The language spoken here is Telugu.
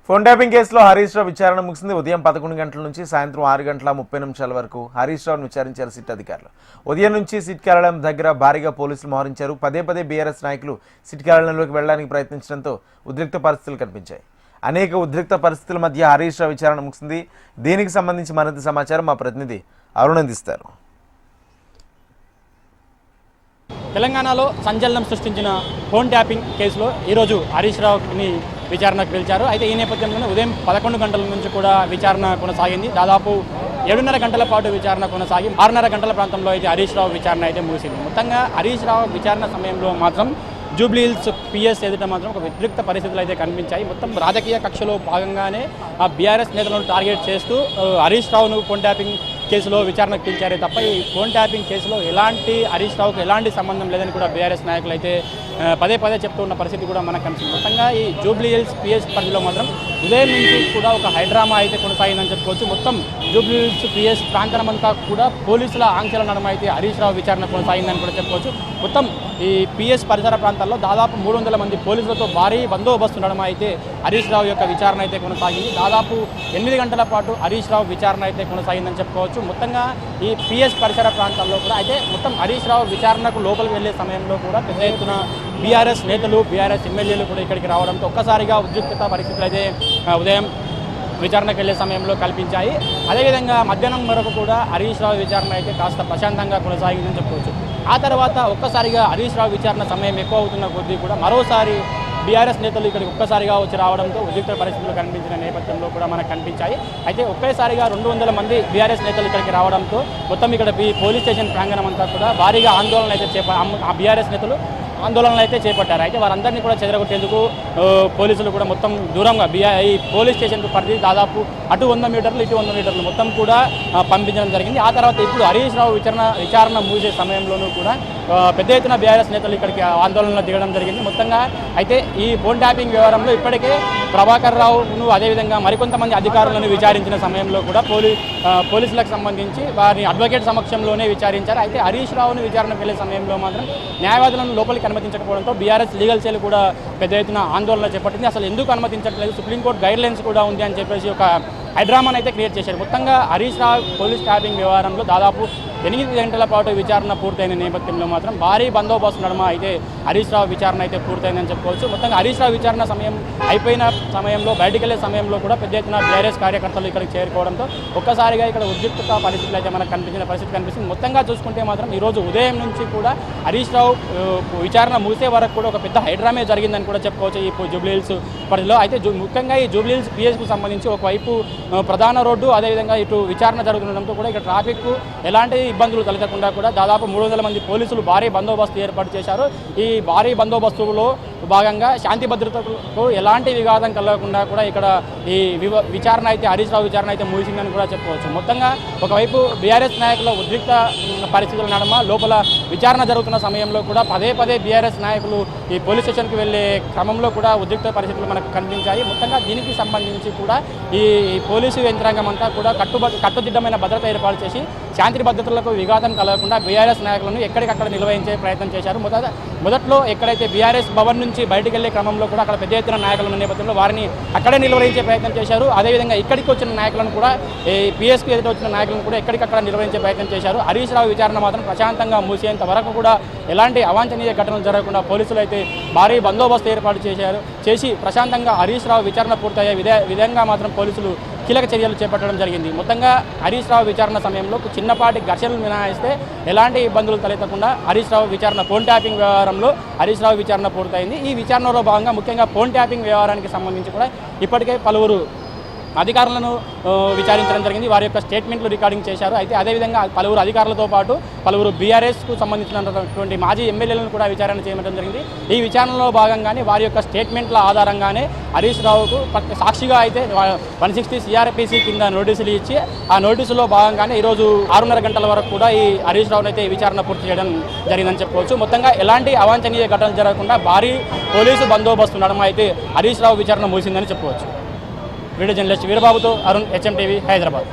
ఫోన్ ట్యాపింగ్ కేసులో హరీష్ రావు విచారణ ముగిసింది. ఉదయం 11 గంటల నుంచి సాయంత్రం 6 గంటల 30 నిమిషాల వరకు హరీష్ రావును విచారించారు సిట్ అధికారులు. ఉదయం నుంచి సిట్ కార్యాలయం దగ్గర భారీగా పోలీసులు మోహరించారు. పదే బీఆర్ఎస్ నాయకులు సిట్ కార్యాలయంలోకి వెళ్లడానికి ప్రయత్నించడంతో ఉద్రిక్త పరిస్థితులు కనిపించాయి. అనేక ఉద్రిక్త పరిస్థితుల మధ్య హరీష్ రావు విచారణ ముగిసింది. దీనికి సంబంధించి మరింత సమాచారం మా ప్రతినిధి అరుణ్ అందిస్తారు. తెలంగాణలో సంచలనం సృష్టించిన ఫోన్ ట్యాపింగ్ కేసులో ఈరోజు హరీష్ రావుని విచారణకు పిలిచారు. అయితే ఈ నేపథ్యంలోనే ఉదయం 11 గంటల నుంచి కూడా విచారణ కొనసాగింది. దాదాపు 7:30 గంటల పాటు విచారణ కొనసాగి 6:30 గంటల ప్రాంతంలో అయితే హరీష్ రావు విచారణ అయితే ముగిసింది. మొత్తంగా హరీష్ రావు విచారణ సమయంలో మాత్రం జూబ్లీహిల్స్ పిఎస్ ఎదుట మాత్రం ఒక ఉద్రిక్త పరిస్థితులు అయితే కనిపించాయి. మొత్తం రాజకీయ కక్షలో భాగంగానే ఆ బీఆర్ఎస్ నేతలను టార్గెట్ చేస్తూ హరీష్ రావును ఫోన్ ట్యాపింగ్ కేసులో విచారణకు పిలిచారే తప్ప ఈ ఫోన్ ట్యాపింగ్ కేసులో హరీష్ రావుకు ఎలాంటి సంబంధం లేదని కూడా బీఆర్ఎస్ నాయకులు అయితే పదే చెప్తూ ఉన్న పరిస్థితి కూడా మనకు కనిపిస్తుంది. మొత్తంగా ఈ జూబ్లీహిల్స్ పిఎస్ పరిధిలో మాత్రం ఉదయం నుంచి కూడా ఒక హైడ్రామా అయితే కొనసాగిందని చెప్పుకోవచ్చు. మొత్తం జూబ్లీహిల్స్ పిఎస్ ప్రాంతమంతా కూడా పోలీసుల ఆంక్షల నడుమ అయితే హరీష్ రావు విచారణ కొనసాగిందని కూడా చెప్పుకోవచ్చు. మొత్తం ఈ పిఎస్ పరిసర ప్రాంతాల్లో దాదాపు 300 మంది పోలీసులతో భారీ బందోబస్తు నడుమ అయితే హరీష్ రావు యొక్క విచారణ అయితే కొనసాగింది. దాదాపు 8 గంటల పాటు హరీష్ రావు విచారణ అయితే కొనసాగిందని చెప్పుకోవచ్చు. మొత్తంగా ఈ పిఎస్ పరిసర ప్రాంతాల్లో కూడా అయితే మొత్తం హరీష్ రావు విచారణకు లోపలికి వెళ్లే సమయంలో కూడా పెద్ద ఎత్తున బీఆర్ఎస్ నేతలు బీఆర్ఎస్ ఎమ్మెల్యేలు కూడా ఇక్కడికి రావడంతో ఒక్కసారిగా ఉద్రిక్తత పరిస్థితులు అయితే ఉదయం విచారణకు వెళ్లే సమయంలో కల్పించాయి. అదేవిధంగా మధ్యాహ్నం వరకు కూడా హరీష్ రావు విచారణ అయితే కాస్త ప్రశాంతంగా కొనసాగిందని చెప్పుకోవచ్చు. ఆ తర్వాత ఒక్కసారిగా హరీష్ రావు విచారణ సమయం ఎక్కువ అవుతున్న కొద్దీ కూడా మరోసారి బీఆర్ఎస్ నేతలు ఇక్కడికి ఒక్కసారిగా వచ్చి రావడంతో ఉద్రిక్త పరిస్థితులు కనిపించిన నేపథ్యంలో కూడా మనకు కనిపించాయి. అయితే ఒకేసారిగా 200 మంది బీఆర్ఎస్ నేతలు ఇక్కడికి రావడంతో మొత్తం ఇక్కడ పోలీస్ స్టేషన్ ప్రాంగణం అంతా కూడా భారీగా ఆందోళన అయితే ఆ బీఆర్ఎస్ నేతలు ఆందోళనలు అయితే చేపట్టారు. అయితే వారందరినీ కూడా చెదరగొట్టేందుకు పోలీసులు కూడా మొత్తం దూరంగా ఈ పోలీస్ స్టేషన్కు పరిధి దాదాపు అటు 100 మీటర్లు ఇటు 100 మీటర్లు మొత్తం కూడా పంపించడం జరిగింది. ఆ తర్వాత ఇప్పుడు హరీష్ రావు విచారణ ముగిసే సమయంలోనూ కూడా పెద్ద ఎత్తున బీఆర్ఎస్ నేతలు ఇక్కడికి ఆందోళనలో దిగడం జరిగింది. మొత్తంగా అయితే ఈ ఫోన్ ట్యాపింగ్ వ్యవహారంలో ఇప్పటికే ప్రభాకర్ రావును అదేవిధంగా మరికొంతమంది అధికారులను విచారించిన సమయంలో కూడా పోలీసులకు సంబంధించి వారిని అడ్వకేట్ సమక్షంలోనే విచారించారు. అయితే హరీష్ రావును విచారణకు వెళ్లే సమయంలో మాత్రం న్యాయవాదులను లోపలికి అనుమతించకపోవడంతో బీఆర్ఎస్ లీగల్ సెల్ కూడా పెద్ద ఎత్తున ఆందోళన చేపట్టింది. అసలు ఎందుకు అనుమతించట్లేదు, సుప్రీంకోర్టు గైడ్లైన్స్ కూడా ఉంది అని చెప్పేసి ఒక హైడ్రామాను అయితే క్రియేట్ చేశారు. మొత్తంగా హరీష్ రావు పోలీస్ ట్యాపింగ్ వ్యవహారంలో దాదాపు 8 గంటల పాటు విచారణ పూర్తయిన నేపథ్యంలో మాత్రం భారీ బందోబస్తు నడుమ అయితే హరీష్ రావు విచారణ అయితే పూర్తయిందని చెప్పుకోవచ్చు. మొత్తంగా హరీష్ రావు విచారణ అయిపోయిన సమయంలో బయటికి వెళ్ళే సమయంలో కూడా పెద్ద ఎత్తున బీఆర్ఎస్ కార్యకర్తలు ఇక్కడికి చేరుకోవడంతో ఒక్కసారిగా ఇక్కడ ఉద్రిక్తత పరిస్థితులు అయితే మనకు పరిస్థితి కనిపిస్తుంది. మొత్తంగా చూసుకుంటే మాత్రం ఈరోజు ఉదయం నుంచి కూడా హరీష్ రావు విచారణ ముగిసే వరకు కూడా ఒక పెద్ద హైడ్రామే జరిగిందని కూడా చెప్పుకోవచ్చు ఈ జూబ్లీహిల్స్ పరిధిలో. అయితే ముఖ్యంగా ఈ జూబ్లీహిల్స్ పిఎస్కు సంబంధించి ఒకవైపు ప్రధాన రోడ్డు అదేవిధంగా ఇటు విచారణ జరుగుతుండడంతో కూడా ఇక్కడ ట్రాఫిక్ ఎలాంటి ఇబ్బందులు తలెత్తకుండా కూడా దాదాపు 300 మంది పోలీసులు భారీ బందోబస్తు ఏర్పాటు చేశారు. ఈ భారీ బందోబస్తులో భాగంగా శాంతి భద్రతకు ఎలాంటి విఘాతం కలగకుండా కూడా ఇక్కడ ఈ విచారణ అయితే హరీష్ రావు విచారణ అయితే ముగిసిందని కూడా చెప్పుకోవచ్చు. మొత్తంగా ఒకవైపు బీఆర్ఎస్ నాయకుల ఉద్రిక్త పరిస్థితుల నడుమ లోపల విచారణ జరుగుతున్న సమయంలో కూడా పదే బీఆర్ఎస్ నాయకులు ఈ పోలీస్ స్టేషన్కి వెళ్లే క్రమంలో కూడా ఉద్రిక్త పరిస్థితులు మనకు కనిపించాయి. మొత్తంగా దీనికి సంబంధించి కూడా ఈ పోలీసు యంత్రాంగం అంతా కూడా కట్టుదిట్టమైన భద్రత ఏర్పాటు చేసి శాంతి భద్రతలకు విఘాతం కలగకుండా బీఆర్ఎస్ నాయకులను ఎక్కడికక్కడ నిల్వహించే ప్రయత్నం చేశారు. మొదట్లో ఎక్కడైతే బీఆర్ఎస్ భవన్ నుంచి బయటకు వెళ్లే క్రమంలో కూడా అక్కడ పెద్ద ఎత్తున నాయకులు ఉన్న నేపథ్యంలో వారిని అక్కడే నిర్వహించే ప్రయత్నం చేశారు. అదేవిధంగా ఇక్కడికి వచ్చిన నాయకులను కూడా పిఎస్కి ఎదుట వచ్చిన నాయకులను కూడా ఎక్కడికక్కడ నిర్వహించే ప్రయత్నం చేశారు. హరీష్ రావు విచారణ మాత్రం ప్రశాంతంగా ముగిసేంత వరకు కూడా ఎలాంటి అవాంఛనీయ ఘటనలు జరగకుండా పోలీసులు అయితే భారీ బందోబస్తు ఏర్పాటు చేసి ప్రశాంతంగా హరీష్ రావు విచారణ పూర్తయ్యే విధంగా మాత్రం పోలీసులు కీలక చర్యలు చేపట్టడం జరిగింది. మొత్తంగా హరీష్ రావు విచారణ సమయంలో చిన్నపాటి ఘర్షణలు మినహాయిస్తే ఎలాంటి ఇబ్బందులు తలెత్తకుండా హరీష్ రావు విచారణ ఫోన్ ట్యాపింగ్ వ్యవహారంలో హరీష్ రావు విచారణ పూర్తయింది. ఈ విచారణలో భాగంగా ముఖ్యంగా ఫోన్ ట్యాపింగ్ వ్యవహారానికి సంబంధించి కూడా ఇప్పటికే పలువురు అధికారులను విచారించడం జరిగింది. వారి యొక్క స్టేట్మెంట్లు రికార్డింగ్ చేశారు. అయితే అదేవిధంగా పలువురు అధికారులతో పాటు పలువురు బీఆర్ఎస్కు సంబంధించినటువంటి మాజీ ఎమ్మెల్యేలను కూడా విచారణ చేయడం జరిగింది. ఈ విచారణలో భాగంగానే వారి యొక్క స్టేట్మెంట్ల ఆధారంగానే హరీష్ రావుకు సాక్షిగా అయితే 160 CRPC కింద నోటీసులు ఇచ్చి ఆ నోటీసులో భాగంగానే ఈరోజు 6:30 గంటల వరకు కూడా ఈ హరీష్ రావును అయితే విచారణ పూర్తి చేయడం జరిగిందని చెప్పుకోవచ్చు. మొత్తంగా ఎలాంటి అవాంఛనీయ ఘటనలు జరగకుండా భారీ పోలీసు బందోబస్తు నడుమ అయితే హరీష్ రావు విచారణ ముగిసిందని చెప్పుకోవచ్చు. వీడియో జర్నలిస్ట్ వీరబాబుతో అరుణ్, HM TV, హైదరాబాద్.